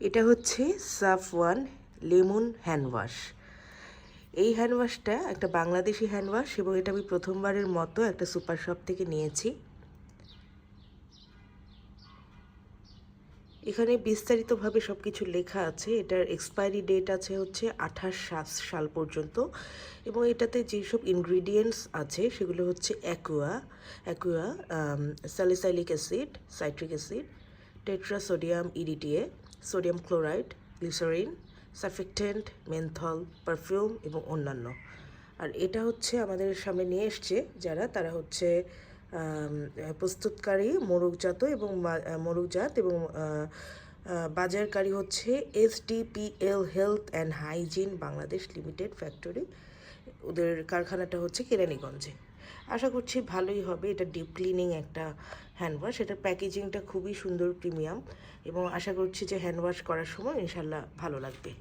এটা হচ্ছে Safwan lemon hand wash. এই হ্যান্ড ওয়াশটা একটা বাংলাদেশি হ্যান্ড ওয়াশ এবং এটা আমি প্রথমবারের মতো একটা সুপার শপ থেকে নিয়েছি। এখানে বিস্তারিতভাবে সব কিছু লেখা আছে। এটার এক্সপায়ারি ডেট আছে হচ্ছে 28 সাল পর্যন্ত এবং এটাতে যেসব ইনগ্রিডিয়েন্টস আছে সেগুলো হচ্ছে aqua, salicylic acid, citric acid, tetrasodium EDTA, sodium chloride, glycerin, surfactant, menthol, perfume এবং অন্যান্য। আর এটা হচ্ছে আমাদের সামনে নিয়ে এসছে যারা, তারা হচ্ছে প্রস্তুতকারী মোরগজাত এবং বাজারকারী হচ্ছে SDPL health and hygiene Bangladesh limited factory. ওদের কারখানাটা হচ্ছে কেরানীগঞ্জে। আশা করছি ভালোই হবে। এটা ডিপ ক্লিনিং একটা হ্যান্ড ওয়াশ। এটার প্যাকেজিংটা খুবই সুন্দর, প্রিমিয়াম, এবং আশা করছি যে হ্যান্ড ওয়াশ করার সময় ইনশাল্লাহ ভালো লাগবে।